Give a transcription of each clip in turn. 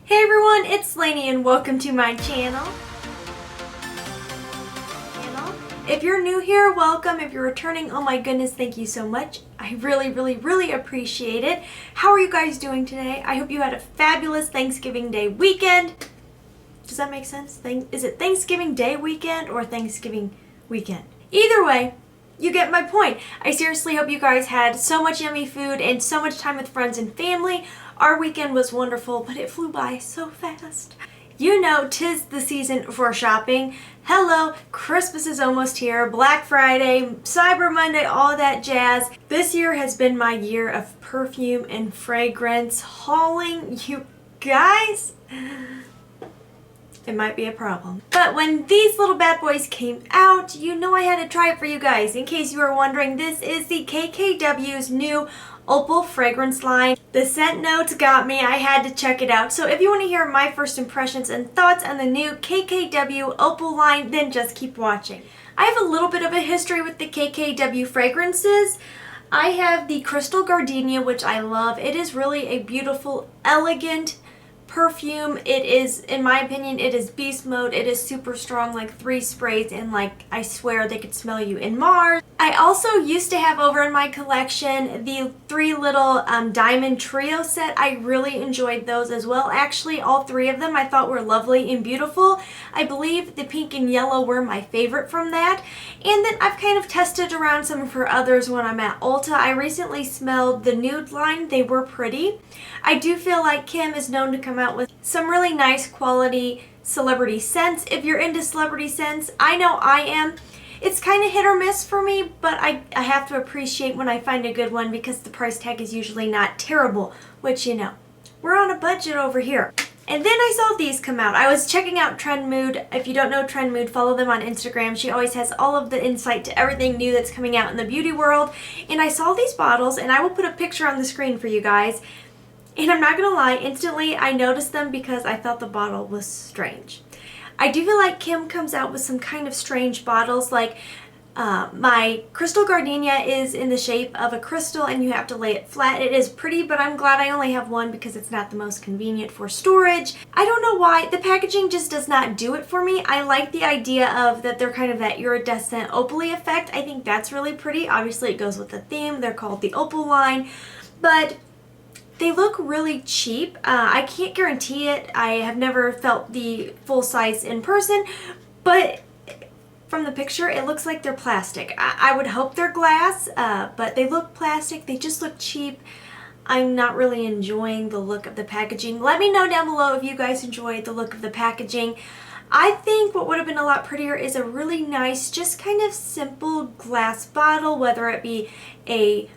Hey everyone, it's Laynie and welcome to my channel. If you're new here, welcome. If you're returning, oh my goodness, thank you so much. I really appreciate it. How are you guys doing today? I hope you had a fabulous Thanksgiving Day weekend. Does that make sense? Is it Thanksgiving Day weekend or Thanksgiving weekend? Either way, you get my point. I seriously hope you guys had so much yummy food and so much time with friends and family. Our weekend was wonderful, but it flew by so fast. You know, 'tis the season for shopping. Hello, Christmas is almost here, Black Friday, Cyber Monday, all that jazz. This year has been my year of perfume and fragrance hauling. You guys, it might be a problem. But when these little bad boys came out, you know I had to try it for you guys. In case you were wondering, this is the KKW's new Opal fragrance line. The scent notes got me. I had to check it out. So if you want to hear my first impressions and thoughts on the new KKW Opal line, then just keep watching. I have a little bit of a history with the KKW fragrances. I have the Crystal Gardenia, which I love. It is really a beautiful, elegant perfume. It is, in my opinion, it is beast mode. It is super strong, like 3 sprays, and like I swear they could smell you in Mars. I also used to have over in my collection the 3 little diamond trio set. I really enjoyed those as well. Actually, all 3 of them I thought were lovely and beautiful. I believe the pink and yellow were my favorite from that. And then I've kind of tested around some of her others when I'm at Ulta. I recently smelled the nude line. They were pretty. I do feel like Kim is known to come out with some really nice quality celebrity scents. If you're into celebrity scents, I know I am. It's kind of hit or miss for me, but I have to appreciate when I find a good one because the price tag is usually not terrible, which, you know, we're on a budget over here. And then I saw these come out. I was checking out Trend Mood. If you don't know Trend Mood, follow them on Instagram. She always has all of the insight to everything new that's coming out in the beauty world. And I saw these bottles, and I will put a picture on the screen for you guys. And I'm not gonna lie, instantly I noticed them because I thought the bottle was strange. I do feel like Kim comes out with some kind of strange bottles, like my Crystal Gardenia is in the shape of a crystal and you have to lay it flat. It is pretty, but I'm glad I only have one because it's not the most convenient for storage. I don't know why, the packaging just does not do it for me. I like the idea of that they're kind of that iridescent opal-y effect. I think that's really pretty. Obviously it goes with the theme. They're called the Opal line, but they look really cheap. I can't guarantee it. I have never felt the full size in person, but from the picture, it looks like they're plastic. I would hope they're glass, but they look plastic. They just look cheap. I'm not really enjoying the look of the packaging. Let me know down below if you guys enjoyed the look of the packaging. I think what would have been a lot prettier is a really nice, just kind of simple glass bottle, whether it be a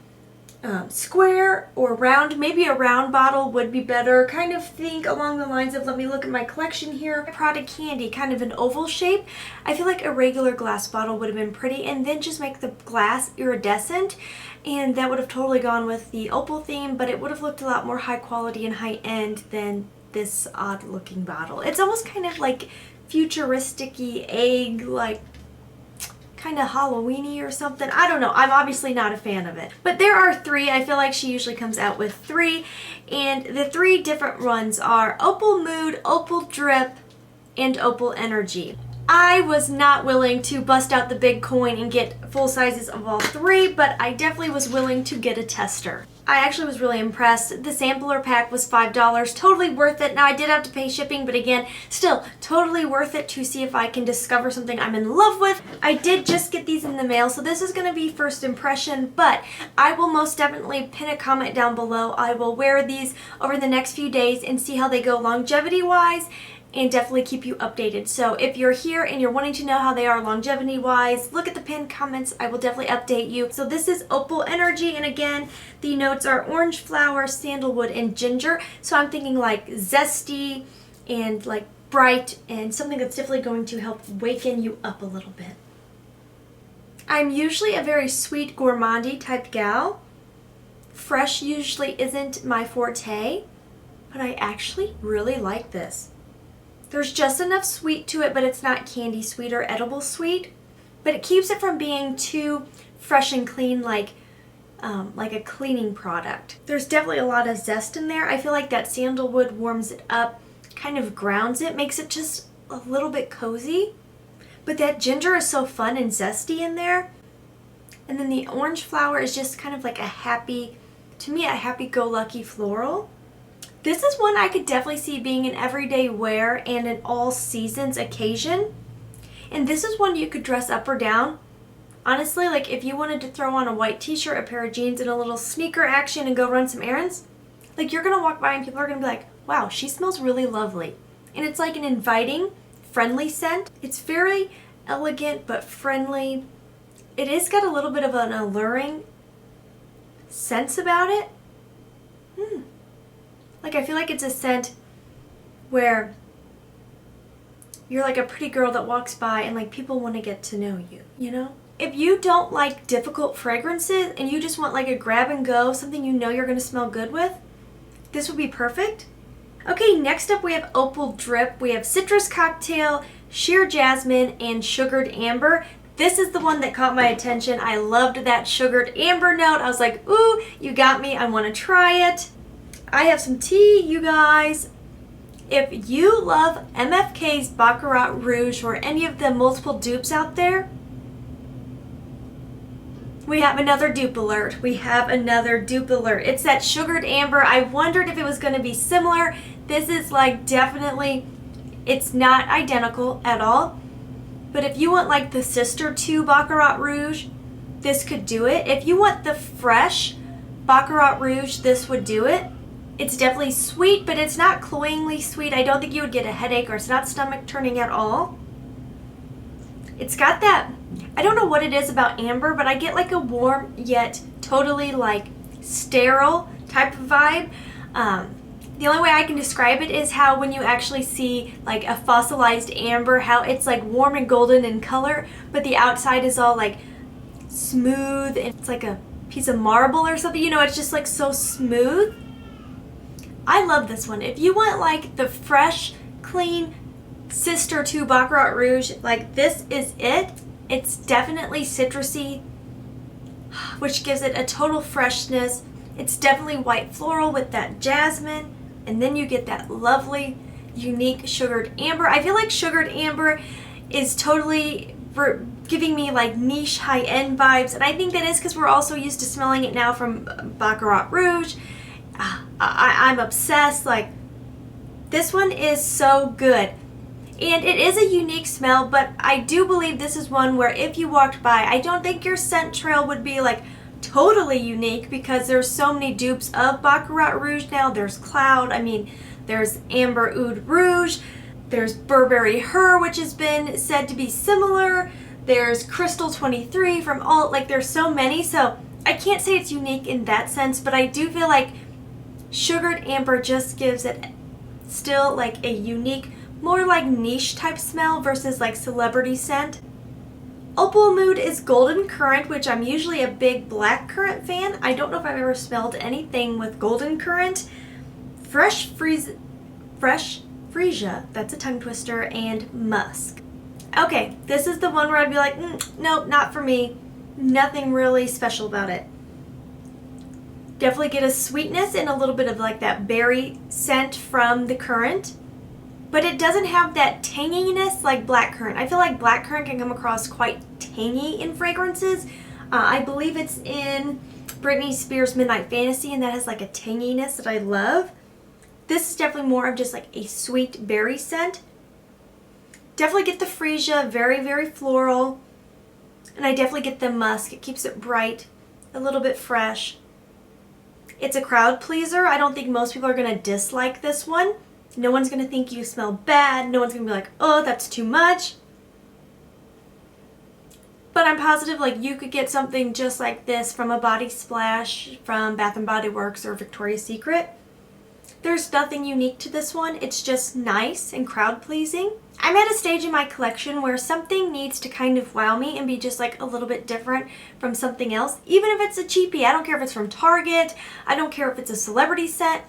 square or round. Maybe a round bottle would be better. Kind of think along the lines of, let me look at my collection here, product candy, kind of an oval shape. I feel like a regular glass bottle would have been pretty, and then just make the glass iridescent, and that would have totally gone with the opal theme, but it would have looked a lot more high quality and high end than this odd looking bottle. It's almost kind of like futuristic-y egg, like kind of Halloween-y or something. I don't know. I'm obviously not a fan of it. But there are 3. I feel like she usually comes out with 3. And the 3 different ones are Opal Mood, Opal Drip, and Opal Energy. I was not willing to bust out the big coin and get full sizes of all 3, but I definitely was willing to get a tester. I actually was really impressed. The sampler pack was $5, totally worth it. Now I did have to pay shipping, but again, still totally worth it to see if I can discover something I'm in love with. I did just get these in the mail, so this is going to be first impression, but I will most definitely pin a comment down below. I will wear these over the next few days and see how they go longevity-wise, and definitely keep you updated. So if you're here and you're wanting to know how they are longevity wise, look at the pinned comments. I will definitely update you. So this is Opal Energy, and again, the notes are orange flower, sandalwood, and ginger. So I'm thinking like zesty and like bright, and something that's definitely going to help waken you up a little bit. I'm usually a very sweet gourmandy type gal. Fresh usually isn't my forte, but I actually really like this. There's just enough sweet to it, but it's not candy sweet or edible sweet. But it keeps it from being too fresh and clean, like a cleaning product. There's definitely a lot of zest in there. I feel like that sandalwood warms it up. kind of grounds it, makes it just a little bit cozy. But that ginger is so fun and zesty in there. And then the orange flower is just kind of like a happy, to me, a happy-go-lucky floral. This is one I could definitely see being an everyday wear and an all seasons occasion. And this is one you could dress up or down. Honestly, like if you wanted to throw on a white t-shirt, a pair of jeans, and a little sneaker action and go run some errands, like you're gonna walk by and people are gonna be like, wow, she smells really lovely. And it's like an inviting, friendly scent. It's very elegant but friendly. It is got a little bit of an alluring sense about it. Like I feel like it's a scent where you're like a pretty girl that walks by and like people want to get to know you, you know? If you don't like difficult fragrances and you just want like a grab and go, something you know you're going to smell good with, this would be perfect. Okay, next up we have Opal Drip. We have Citrus Cocktail, Sheer Jasmine, and Sugared Amber. This is the one that caught my attention. I loved that sugared amber note. I was like, ooh, you got me. I want to try it. I have some tea, you guys. If you love MFK's Baccarat Rouge or any of the multiple dupes out there, we have another dupe alert. We have another dupe alert. It's that sugared amber. I wondered if it was going to be similar. This is like definitely, it's not identical at all. But if you want like the sister to Baccarat Rouge, this could do it. If you want the fresh Baccarat Rouge, this would do it. It's definitely sweet, but it's not cloyingly sweet. I don't think you would get a headache, or it's not stomach turning at all. It's got that, I don't know what it is about amber, but I get like a warm yet totally like sterile type of vibe. The only way I can describe it is how when you actually see like a fossilized amber, how it's like warm and golden in color, but the outside is all like smooth and it's like a piece of marble or something. You know, it's just like so smooth. I love this one. If you want like the fresh, clean sister to Baccarat Rouge, like this is it. It's definitely citrusy, which gives it a total freshness. It's definitely white floral with that jasmine, and then you get that lovely, unique sugared amber. I feel like sugared amber is totally giving me like niche high-end vibes, and I think that is because we're also used to smelling it now from Baccarat Rouge. I'm obsessed. Like, this one is so good. And it is a unique smell, but I do believe this is one where if you walked by, I don't think your scent trail would be like totally unique because there's so many dupes of Baccarat Rouge now. There's Cloud, I mean, there's Amber Oud Rouge, there's Burberry Her, which has been said to be similar. There's Crystal 23 from all, like there's so many. So I can't say it's unique in that sense, but I do feel like sugared amber just gives it still like a unique, more like niche type smell versus like celebrity scent. Opal Mood is Golden Currant, which I'm usually a big black currant fan. I don't know if I've ever smelled anything with golden currant. Fresh Freesia, that's a tongue twister, and Musk. Okay, this is the one where I'd be like, nope, not for me. Nothing really special about it. Definitely get a sweetness and a little bit of like that berry scent from the currant. But it doesn't have that tanginess like blackcurrant. I feel like blackcurrant can come across quite tangy in fragrances. I believe it's in Britney Spears' Midnight Fantasy, and that has like a tanginess that I love. This is definitely more of just like a sweet berry scent. Definitely get the freesia, very, very floral. And I definitely get the musk. It keeps it bright, a little bit fresh. It's a crowd pleaser. I don't think most people are going to dislike this one. No one's going to think you smell bad. No one's going to be like, oh, that's too much. But I'm positive like you could get something just like this from a body splash from Bath & Body Works or Victoria's Secret. There's nothing unique to this one. It's just nice and crowd pleasing. I'm at a stage in my collection where something needs to kind of wow me and be just like a little bit different from something else. Even if it's a cheapie. I don't care if it's from Target. I don't care if it's a celebrity scent.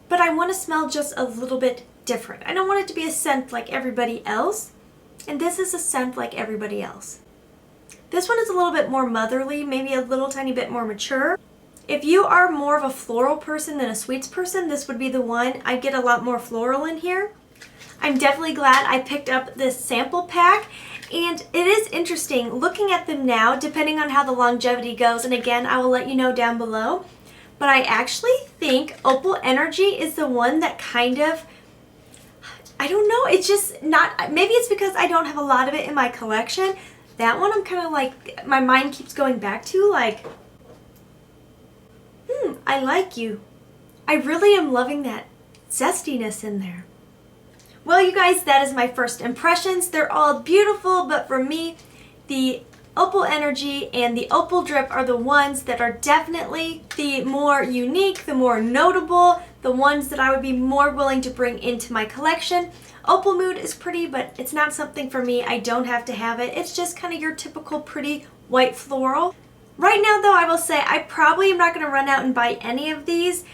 But I want to smell just a little bit different. I don't want it to be a scent like everybody else. And this is a scent like everybody else. This one is a little bit more motherly, maybe a little tiny bit more mature. If you are more of a floral person than a sweets person, this would be the one. I get a lot more floral in here. I'm definitely glad I picked up this sample pack. And it is interesting looking at them now, depending on how the longevity goes. And again, I will let you know down below. But I actually think Opal Energy is the one that kind of, I don't know, it's just not, maybe it's because I don't have a lot of it in my collection. That one I'm kind of like, my mind keeps going back to like, I like you. I really am loving that zestiness in there. Well, you guys, that is my first impressions. They're all beautiful, but for me, the Opal Energy and the Opal Drip are the ones that are definitely the more unique, the more notable, the ones that I would be more willing to bring into my collection. Opal Mood is pretty, but it's not something for me. I don't have to have it. It's just kind of your typical pretty white floral. Right now, though, I will say I probably am not going to run out and buy any of these.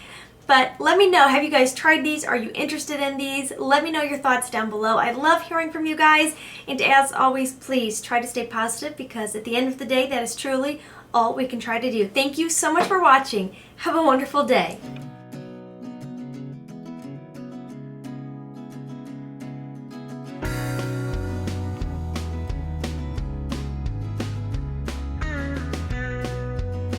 But let me know, have you guys tried these? Are you interested in these? Let me know your thoughts down below. I love hearing from you guys. And as always, please try to stay positive because at the end of the day, that is truly all we can try to do. Thank you so much for watching. Have a wonderful day.